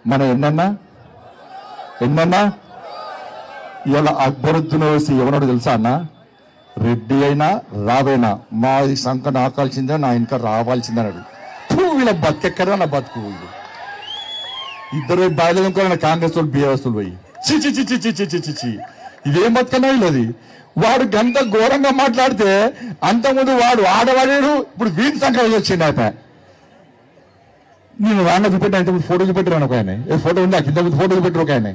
మన ఎన్నన్నా ఇలా అక్బరుద్దీన్ ఓవైసీ ఎవరో తెలుసా అన్న? రెడ్డి అయినా రావేనా మా సంఖ నాకాల్సిందే, నా ఇంకా రావాల్సిందే అన్నాడు. వీళ్ళ బతికెక్కడా నా బతుకు. ఇద్దరు బాధ్యత కాంగ్రెస్ వాళ్ళు బీఆర్ఎస్ పోయి చి ఇదేం బతుకన్నా వీళ్ళది. వాడు గంట ఘోరంగా మాట్లాడితే అంతకుముందు వాడు ఆడవాడాడు, ఇప్పుడు వీటి సంఖ్య వచ్చింది. ఆయన నేను రాంగ చూపెట్టాను, ఇంతకుముందు ఫోటో చూపెట్టాను ఒక ఆయన. ఏ ఫోటో ఉంది ఇంతకుముందు ఫోటో చూపెట్టారు ఒక ఆయన.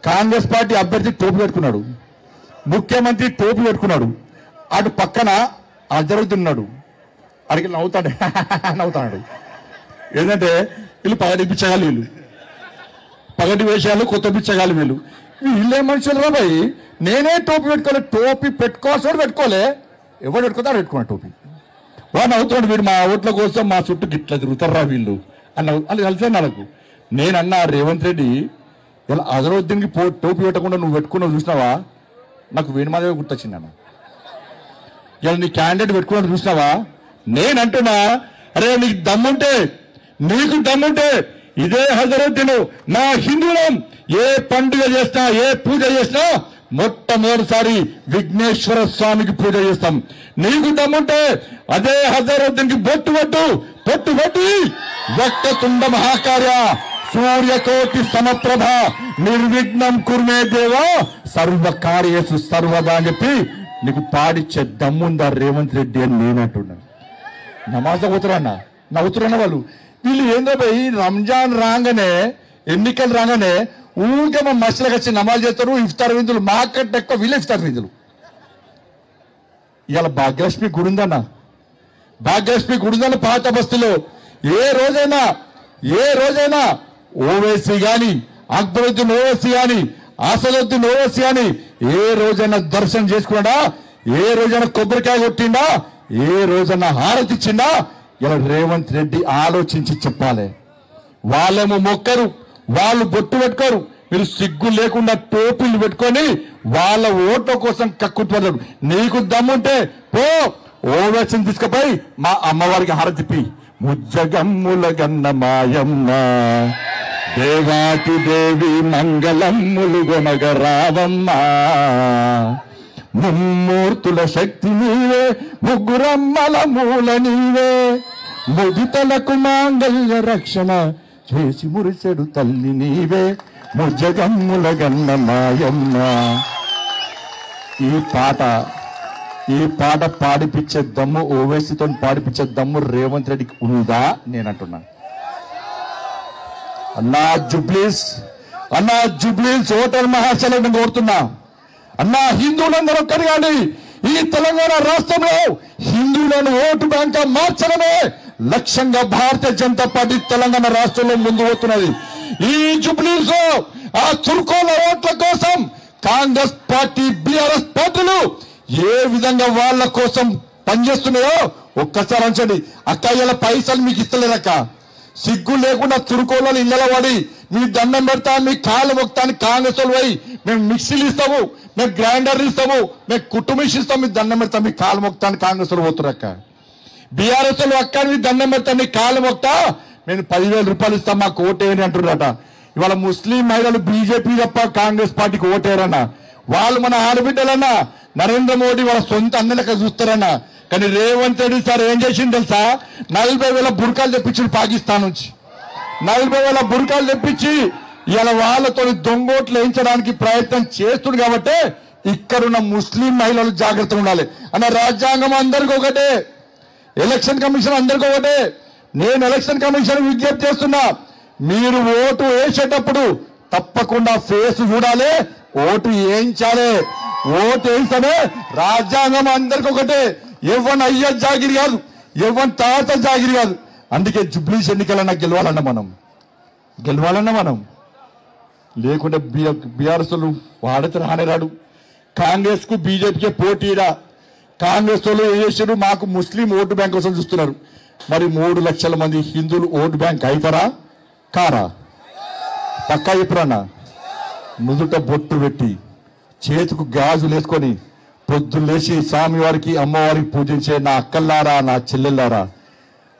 కాంగ్రెస్ పార్టీ అభ్యర్థి టోపీ పెట్టుకున్నాడు, ముఖ్యమంత్రి టోపీ పెట్టుకున్నాడు, అటు పక్కన అజరుతున్నాడు. అడిగి నవ్వుతాడు. ఏంటంటే వీళ్ళు పగటి పిచ్చగాలి, వీళ్ళు పగటి వేషాలు కొత్త పిచ్చగాలి. వీళ్ళే మనుషులు రా భయ్. నేనే టోపీ పెట్టుకోలే, టోపీ పెట్టుకోవాల్సి పెట్టుకోలే, ఎవరు పెట్టుకుంటారు పెట్టుకున్నా టోపీ. వాడు నవ్వుతున్నాడు, వీడు మా ఓట్ల కోసం మా చుట్టూ గిట్లా తిరుగుతారా వీళ్ళు అని కలిసే నాకు. నేనన్నా రేవంత్ రెడ్డి ఇలా అజరుద్దీన్కి టోపీ పెట్టకుండా నువ్వు పెట్టుకున్నావు చూసినావా, నాకు వేణుమాధవే గుర్తొచ్చింది అన్న. ఇలా నీ క్యాండిడేట్ పెట్టుకున్నాడు చూసినావా, నేనంటున్నా అరే నీకు దమ్ముంటే ఇదే హజరుద్దీన్ మా హిందువులం ఏ పండుగ చేసినా ఏ పూజ చేసినా మొట్టమొదటిసారి విఘ్నేశ్వర స్వామికి పూజ చేస్తాం. నీకు దమ్ముంటే అదే హజరుద్దీన్ కి బొట్టు పెట్టి వక్రతుండ మహాకార్య సూర్యకోటి సమప్రభ నిర్విఘ్నం కుర్మే దేవా సర్వకార్యేషు సర్వదా అని చెప్పి నీకు పాడిచ్చే దమ్ముందా రేవంత్ రెడ్డి అని నేనంటున్నాను. నమాజ్ నవ్వుతున్నా వాళ్ళు. వీళ్ళు ఏందో పోయి రంజాన్ రాగానే, ఎన్నికలు రాగానే ఊరికే మా మసలకు వచ్చి నమాజ్ చేస్తారు. ఇఫ్తార్ విందులు మాకంటే ఎక్కువ వీళ్ళే ఇఫ్తార్ విందులు. ఇవాళ భాగ్యలక్ష్మి గుడి ఉందన్న పాత బస్తీలో ఏ రోజైనా ఓవైసీ గాని, అక్బరుద్దీన్ ఓవైసీ గాని, అసదుద్దీన్ ఓవైసీ గాని ఏ రోజైనా దర్శనం చేసుకున్నాడా? ఏ రోజైనా కొబ్బరికాయ కొట్టిండా? ఏ రోజైనా హారతి ఇచ్చిండా? ఇలా రేవంత్ రెడ్డి ఆలోచించి చెప్పాలి. వాళ్ళేమో మొక్కరు, వాళ్ళు బొట్టు పెట్టుకోరు. మీరు సిగ్గు లేకుండా టోపీలు పెట్టుకొని వాళ్ళ ఓట్ల కోసం కక్కుతున్నారు. నీకు దమ్ముంటే పో ఓవైసీని తీసుకుపోయి మా అమ్మవారికి హారతిప్పి ముజ్జగమ్ముల గన్న మాయమ్మ దేవాతి దేవి మంగళమ్ములు గొనగ రావమ్మ ముమ్మూర్తుల శక్తి నీవే ముగ్గురమ్మల మూల నీవే ముదితలకు మాంగళ్య రక్షణ చేసి మురిసెడు తల్లి నీవే ముజ్జగమ్ముల గన్న మాయమ్మ. ఈ పాట పాడిపించే దమ్ము ఓవైసీతో పాడిపించే దమ్ము రేవంత్ రెడ్డికి ఉందా? నేనంటున్నాను. అన్నా జుబ్లీస్ హోటల్ మహాశలను కోరుతున్నా. అన్నా హిందువులందరూ ఒక్కరు కానీ ఈ తెలంగాణ రాష్ట్రంలో హిందువులను ఓటు బ్యాంక్ మార్చడమే లక్ష్యంగా భారతీయ జనతా పార్టీ తెలంగాణ రాష్ట్రంలో ముందు పోతున్నది. ఈ జుబ్లీస్ ఆ చురుకోల ఓట్ల కోసం కాంగ్రెస్ పార్టీ, బీఆర్ఎస్ పార్టీలు ఏ విధంగా వాళ్ళ కోసం పనిచేస్తున్నాయో ఒక్కసారి అంచండి. అక్క ఇలా పైసలు మీకు ఇస్తలేదక్క, సిగ్గు లేకుండా తురుకోళ్ళని ఇళ్ళలో పడి మీ దండం పెడతా, మీ కాళ్ళు మొక్తాని కాంగ్రెస్ వాళ్ళు పోయి మేము మిక్సీలు ఇస్తాము, మేము గ్రైండర్లు ఇస్తాము, మేము కుటుంబిష్ ఇస్తాం, మీ దండం పెడతాం, మీ కాళ్ళు మొక్తాని కాంగ్రెస్ వాళ్ళు పోతున్నారు అక్క. బీఆర్ఎస్ వాళ్ళు అక్క మీ దండం పెడతా, మీ కాళ్ళు మొక్తా, మేము 10,000 రూపాయలు ఇస్తాం, మాకు ఓటేయని అంటున్నారట. ఇవాళ ముస్లిం మహిళలు బీజేపీ తప్ప కాంగ్రెస్ పార్టీకి ఓటేయరన్నా. వాళ్ళు మన ఆడబిడ్డలన్నా నరేంద్ర మోడీ వాళ్ళ సొంత అన్నలక చూస్తారన్నా. కానీ రేవంత్ రెడ్డి సార్ ఏం చేసింది తెలుసా? 40,000 బుర్కాలు తెప్పించింది పాకిస్తాన్ నుంచి. 40,000 బుర్కాలు తెప్పించి ఇలా వాళ్ళతో దొంగోట్లు వేయించడానికి ప్రయత్నం చేస్తుంది. కాబట్టి ఇక్కడున్న ముస్లిం మహిళలు జాగ్రత్తగా ఉండాలి అన్న. రాజ్యాంగం అందరికీ ఒకటే, ఎలక్షన్ కమిషన్ అందరికీ ఒకటే. నేను ఎలక్షన్ కమిషన్ విజ్ఞప్తి చేస్తున్నా, మీరు ఓటు వేసేటప్పుడు తప్పకుండా ఫేస్ చూడాలి, ఓటు వేయించాలి. ఓటు వేయిస్తేనే రాజ్యాంగం అందరికీ ఒకటే. ఎవరి అయ్య జాగిరి కాదు, ఎవరి తాత జాగిరి కాదు. అందుకే జుబ్లీస్ ఎన్నికలన్నా గెలవాలన్నా మనం లేకుంటే బీఆర్ఎస్ వాడితే రానేరాడు. కాంగ్రెస్ కు బీజేపీకే పోటీరా. కాంగ్రెస్ వాళ్ళు ఏం చేశారు? మాకు ముస్లిం ఓటు బ్యాంక్ కోసం చూస్తున్నారు. మరి 3 లక్షల మంది హిందువులు ఓటు బ్యాంక్ అవుతారా కారా? పక్కా చెప్పురన్నా. నుదుట బొట్టు పెట్టి చేతుకు గాజులు వేసుకొని పొద్దులేసి స్వామివారికి అమ్మవారికి పూజించే నా అక్కల్లారా, నా చెల్లెల్లారా,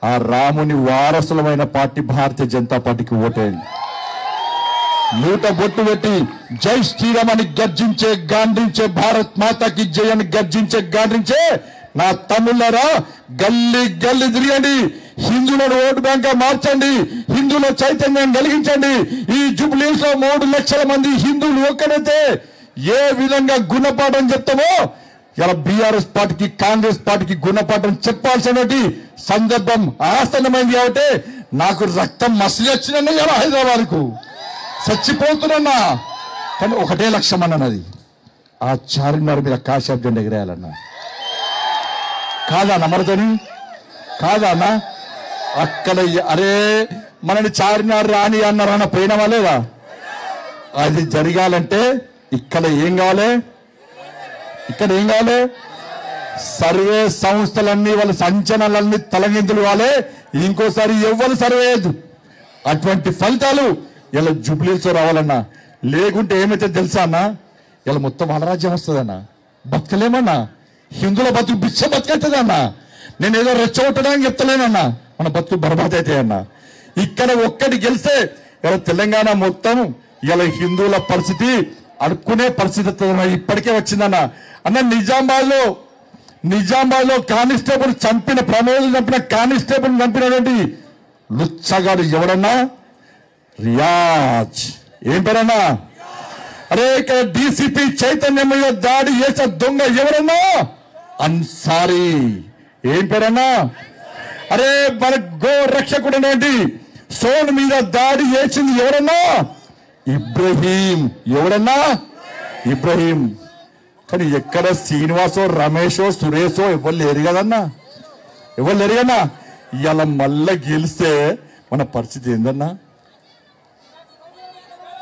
ఆ రాముని వారసులమైన పార్టీ భారతీయ జనతా పార్టీకి ఓటేయండి. నూట బొట్టు పెట్టి జై శ్రీరామ్ అని గర్జించే గాంధించే భారత్ మాతాకి జై అని గర్జించే గాంధించే నా తమ్ముళ్ళారా గల్లీ గల్లీ తిరగండి, హిందువులను ఓటు బ్యాంక్ మార్చండి, హిందువుల చైతన్యం కలిగించండి. ఈ జూబ్లీస్ లో 3 లక్షల మంది హిందువులు ఒక్కడైతే ఏ విధంగా గుణపాఠం చెప్తామో ఇలా బీఆర్ఎస్ పార్టీకి కాంగ్రెస్ పార్టీకి గుణపాఠం చెప్పాల్సినటువంటి సందర్భం ఆసన్నమైంది. కాబట్టి నాకు రక్తం మసిలి వచ్చిన ఇలా హైదరాబాద్ కు చచ్చిపోతున్నా, కానీ ఒకటే లక్ష్యం అన్నది ఆ చార్మినార్ మీద కాశాబ్ జెండా ఎగిరేయాలన్నా. కాదా నమ్మరతోని కాదా అన్న? అక్కడ అరే మనని చార్మినార్ రాని అన్నారన్న పోయినావా లేదా? అది జరగాలంటే ఇక్కడ ఏం కావాలి? ఇక్కడ ఏం కావాలి? సర్వే సంస్థలన్నీ వాళ్ళ సంచలనాలన్నీ తలగిందులు కావాలి. ఇంకోసారి ఎవ్వరు సర్వే చేయదు. అటువంటి ఫలితాలు ఇలా జూబ్లీస్ రావాలన్నా. లేకుంటే ఏమైతే తెలుసా అన్న, ఇలా మొత్తం అలరాజ్యం వస్తుందన్నా. బతకలేమన్నా, హిందువుల బతుకు బిచ్చ బతుకవుతుందన్నా. నేను ఏదో రెచ్చగొట్టడానికి చెప్తలేనన్నా, మన బతుకు బర్బాద్ అయితే అన్నా. ఇక్కడ ఒక్కటి గెలిస్తే ఇలా తెలంగాణ మొత్తం ఇలా హిందువుల పరిస్థితి అడుక్కునే పరిస్థితి ఇప్పటికే వచ్చిందన్న. అన్న నిజామాబాద్ లో కానిస్టేబుల్ చంపిన ప్రమోద్ చంపిన కానిస్టేబుల్ చంపినటువంటి లుచ్చగాడు ఎవడన్నా? రియాజ్. ఏం పేరన్నా? అరే ఇక్కడ డీసీపీ చైతన్యం మీద దాడి చేసే దొంగ ఎవరన్నా? అన్సారీ. ఏం పేరన్నా? అరే మన గో రక్షకుడు సోన్ మీద దాడి చేసింది ఎవరన్నా? ఇబ్రహీం. ఎవడన్నా? ఇబ్రహీం. కానీ ఎక్కడ శ్రీనివాసో రమేషో సురేషో ఎవరు లేరు కదన్నా, ఎవరు లేరు కన్నా. ఇలా మళ్ళా గెలిస్తే మన పరిస్థితి ఏందన్నా?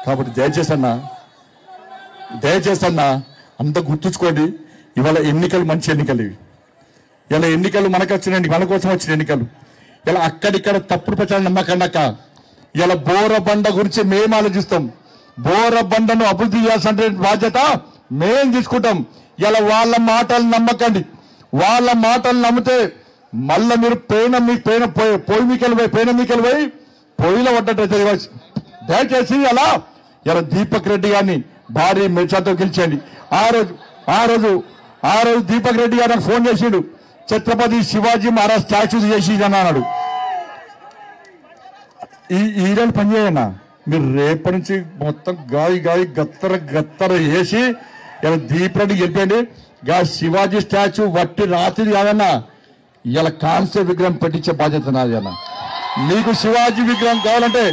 కాబట్టి దయచేసి అన్నా అంత గుర్తుంచుకోండి. ఇవాళ ఎన్నికలు మంచి ఎన్నికలు ఇవి. ఇలా ఎన్నికలు మన కోసం వచ్చిన ఎన్నికలు. ఇలా అక్కడిక్కడ తప్పుడు ప్రచారం నమ్మకండాక ఇలా బోరబండ గురించి మేము ఆలోచిస్తాం. బోరబండను అభివృద్ధి చేయాల్సిన బాధ్యత మేం తీసుకుంటాం. ఇలా వాళ్ళ మాటలు నమ్మకండి. వాళ్ళ మాటలు నమ్మితే మళ్ళా మీరు పేనమికలు పోయి పొయ్యిలో పడ్డట్టు. దయచేసి ఇలా దీపక్ రెడ్డి గారిని భారీ మెజార్టీతో గెలిచండి. ఆ రోజు దీపక్ రెడ్డి గారు నాకు ఫోన్ చేసిండు, ఛత్రపతి శివాజీ మహారాజ్ స్టాచ్యూ చేసి అన్నాడు. ఈ రోజు పనిచేయన్నా, మీరు రేపటి నుంచి మొత్తం గాయి గత్తర వేసి ఇలా దీపరెడ్డి గెలిపండి. గా శివాజీ స్టాచ్యూ వట్టి రాత్రి కాదన్నా, ఇలా కాంస్య విగ్రహం పెట్టించే బాధ్యత నాది అన్న. మీకు శివాజీ విగ్రహం కావాలంటే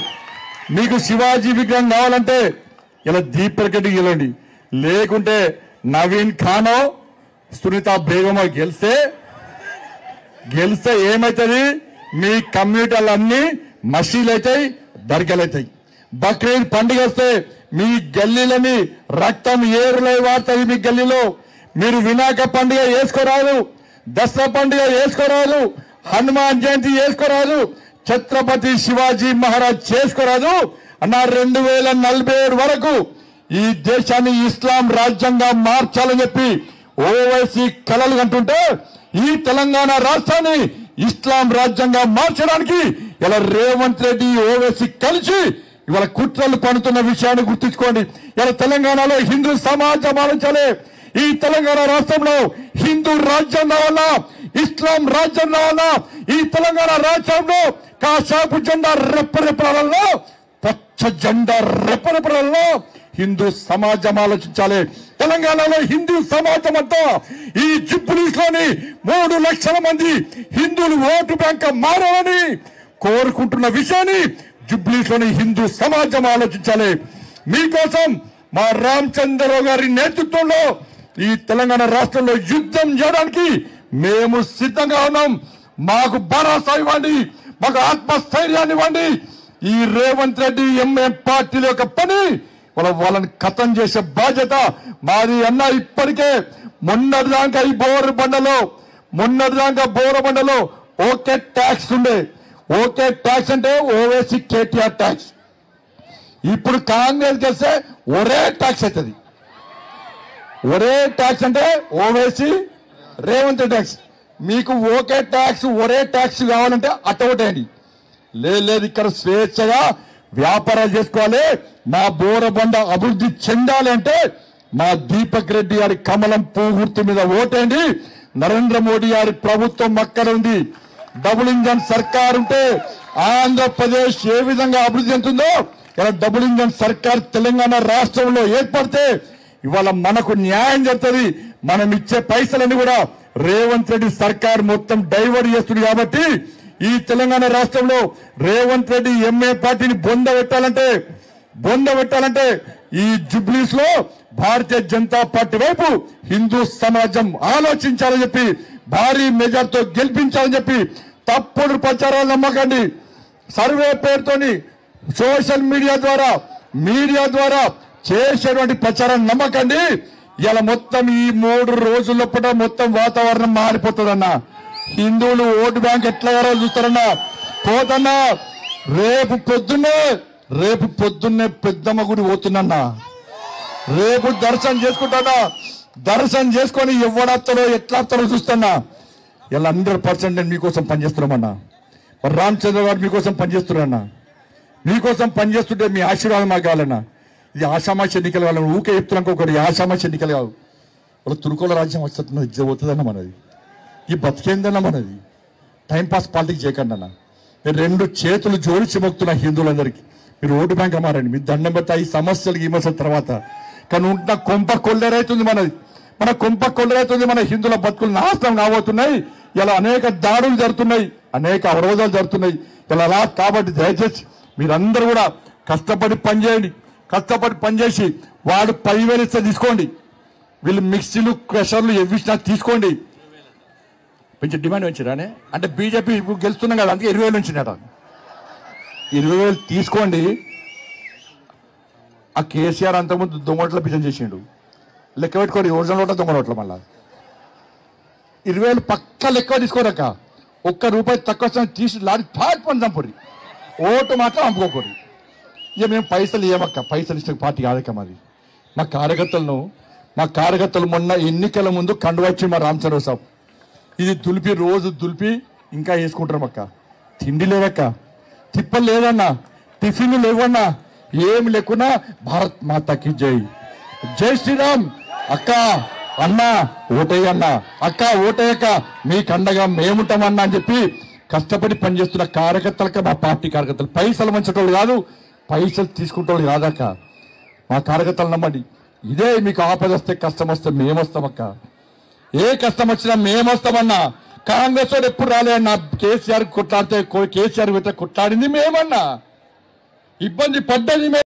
ఇలా దీపరెడ్డి గెలండి. లేకుంటే నవీన్ ఖానో సునీత బేగమో గెలిస్తే ఏమవుతుంది? మీ కమ్యూనిటీలన్నీ మసీలు అవుతాయి, దర్గాలు అవుతాయి. బక్రీద్ పండుగ వస్తే మీ గల్లీలని రక్తం ఏరులై వాడుతుంది. మీ గల్లీలో మీరు వినాయక పండుగ చేసుకోరాదు, దసరా పండుగ చేసుకోరాదు, హనుమాన్ జయంతి చేసుకోరాదు, ఛత్రపతి శివాజీ మహారాజ్ చేసుకోరాదు అన్న. 2047 వరకు ఈ దేశాన్ని ఇస్లాం రాజ్యంగా మార్చాలని చెప్పి ఓవైసీ కలలు కంటుంటే ఈ తెలంగాణ రాష్ట్రాన్ని ఇస్లాం రాజ్యంగా మార్చడానికి ఇలా రేవంత్ రెడ్డి ఓవైసీ కలిసి ఇవాళ కుట్రలు పడుతున్న విషయాన్ని గుర్తుంచుకోండి. ఇలా తెలంగాణలో హిందూ సమాజం ఆలోచించాలి. ఈ తెలంగాణ రాష్ట్రంలో హిందూ రాజ్యం రావాలా, ఇస్లాం రాజ్యం రావాలా? ఈ తెలంగాణ రాష్ట్రంలో కాషాపు జెండా రెప్పరెప్పలలో, పచ్చ జెండా రెప్పరెప్పలలో హిందూ సమాజం ఆలోచించాలి. తెలంగాణలో హిందూ సమాజం అంతా ఈ జూబ్లీస్ లోని 3 లక్షల మంది హిందువులు ఓటు బ్యాంక్ మారాలని కోరుకుంటున్న విషయాన్ని జూబ్లీస్ లోని హిందూ సమాజం ఆలోచించాలి. మీకోసం మా రామచంద్రరావు గారి నేతృత్వంలో ఈ తెలంగాణ రాష్ట్రంలో యుద్ధం చేయడానికి మేము సిద్ధంగా ఉన్నాం. మాకు భరోసా ఇవ్వండి, మాకు ఆత్మస్థైర్యాన్ని ఇవ్వండి. ఈ రేవంత్ రెడ్డి ఎంఎం పార్టీల యొక్క పని వాళ్ళని ఖతం చేసే బాధ్యత మాది అన్న. ఇప్పటికే మొన్నటిదాకా బోరబండలో ఓకే ట్యాక్స్ ఉండే. ఓకే ట్యాక్స్ అంటే ఓవేసీ కేటీఆర్ ట్యాక్స్. ఇప్పుడు కాంగ్రెస్ గెలిస్తే ఒరే ట్యాక్స్ అవుతుంది. ఒరే ట్యాక్స్ అంటే ఓవేసీ రేవంత్ ట్యాక్స్. మీకు ఓకే ట్యాక్స్ ఒరే ట్యాక్స్ కావాలంటే అట్టగొట్టేయండి. లేదు ఇక్కడ స్వేచ్ఛగా వ్యాపారాలు చేసుకోవాలి, మా బోరబండ అభివృద్ధి చెందాలి అంటే మా దీపక్ రెడ్డి గారి కమలం పువ్వు గుర్తు మీద ఓటేయండి. నరేంద్ర మోడీ గారి ప్రభుత్వం అక్కడ ఉంది. డబుల్ ఇంజన్ సర్కార్ ఉంటే ఆంధ్రప్రదేశ్ ఏ విధంగా అభివృద్ధి చెందుతుందో ఇలా డబుల్ ఇంజన్ సర్కార్ తెలంగాణ రాష్ట్రంలో ఏర్పడితే ఇవాళ మనకు న్యాయం జరుగుతుంది. మనం ఇచ్చే పైసలన్నీ కూడా రేవంత్ రెడ్డి సర్కార్ మొత్తం డైవర్ట్ చేస్తుంది. కాబట్టి ఈ తెలంగాణ రాష్ట్రంలో రేవంత్ రెడ్డి ఎంఏ పార్టీని బొంద పెట్టాలంటే ఈ జుబ్లీస్ లో భారతీయ జనతా పార్టీ వైపు హిందూ సమాజం ఆలోచించాలని చెప్పి, భారీ మెజార్టీతో గెలిపించాలని చెప్పి తప్పుడు ప్రచారాలు నమ్మకండి. సర్వే పేరుతోని సోషల్ మీడియా ద్వారా చేసేటువంటి ప్రచారాన్ని నమ్మకండి. ఇలా మొత్తం ఈ 3 రోజుల పూట మొత్తం వాతావరణం మారిపోతుందన్న. హిందువులు ఓటు బ్యాంక్ ఎట్లా చూస్తారన్నా పోతన్నా. రేపు పొద్దున్నే పెద్దమ్మ గుడి పోతున్నా. రేపు దర్శనం చేసుకుంటానా. దర్శనం చేసుకొని ఎవడత్తారో ఎట్లా వస్తారో చూస్తున్నా. ఇలా 100% నేను మీకోసం పనిచేస్తున్నామన్నా. మరి రామచంద్ర గారు మీకోసం పనిచేస్తున్నారన్నా. మీకోసం పనిచేస్తుంటే మీ ఆశీర్వాదం మాకు కావాలన్నా. ఇది ఆషామాషి ఎన్నికలు కావాలన్నా. ఊకే చెప్తున్నాక ఒకటి ఆషామాషి ఎన్నికలు కావు. వాళ్ళ తురుకోల రాజ్యం వస్తున్నది ఇజ్జ పోతుందన్న మనది. ఈ బతికేందన్న మనది. టైంపాస్ పాలిటిక్స్ చేయకండి అన్న. నేను 2 చేతులు జోడించి మొక్కుతున్నా హిందువులందరికీ. మీరు ఓటు బ్యాంక్ అమ్మారండి. మీరు దండం పెడతా ఈ సమస్యలు తర్వాత. కానీ ఉంటున్న కొంప కొల్లేరైతుంది మనది. మన కొంప కొల్లేరైతుంది. మన హిందువుల బతుకులు నాశనం కాబోతున్నాయి. ఇలా అనేక దాడులు జరుగుతున్నాయి, అనేక అవరోధాలు జరుగుతున్నాయి. ఇలా అలా కాబట్టి దయచేసి మీరందరూ కూడా కష్టపడి పనిచేసి వాడు 10,000 ఇస్తే తీసుకోండి. వీళ్ళు మిక్సీలు క్రషర్లు ఎవ్విసినా తీసుకోండి. కొంచెం డిమాండ్ పెంచారానే అంటే బీజేపీ గెలుస్తున్నాం కదా, అందుకే 20,000 ఉంచినట. 20,000 తీసుకోండి. ఆ కేసీఆర్ అంతకుముందు దొంగోట్ల బిజన్ చేసిండు. లెక్క పెట్టుకోండి, ఒరిజినల్ ఓట్ల దొంగోట్ల. మళ్ళా 20,000 పక్క లెక్క తీసుకోరక్క. ₹1 తక్కువ తీసి లాడి పాటిపని చంపుడి. ఓటు మాత్రం అమ్ముకోకూడదు. ఇక మేము పైసలు ఏమక్క, పైసలు ఇస్తే పార్టీ కాదక్క మాది. మా కార్యకర్తలు మొన్న ఎన్నికల ముందు కండువచ్చి మా రామచంద్ర సాబ్ ఇది రోజు దులిపి ఇంకా వేసుకుంటారు అక్క. తిండి లేదక్క, తిప్పలు లేదన్నా, టిఫిన్లు లేవన్నా, ఏమి లేకున్నా భారత్ మాతాకి జై, జై శ్రీరామ్. అక్క అన్నా ఓటేయన్నా, అక్క ఓటేయక మీకు అండగా మేముంటామన్నా అని చెప్పి కష్టపడి పనిచేస్తున్న కార్యకర్తలకి, మా పార్టీ కార్యకర్తలు పైసలు మంచేటోళ్ళు కాదు, పైసలు తీసుకుంటోళ్ళు కాదక్క. మా కార్యకర్తలు నమ్మండి. ఇదే మీకు ఆపద వస్తే కష్టం వస్తే మేమొస్తామక్క. ఏ కష్టం వచ్చినా మేమొస్తామన్నా. కాంగ్రెస్ వాడు ఎప్పుడు రాలే అన్న. కేసీఆర్ కొట్లాడితే కేసీఆర్ కొట్లాడింది మేమన్నా. ఇబ్బంది పడ్డది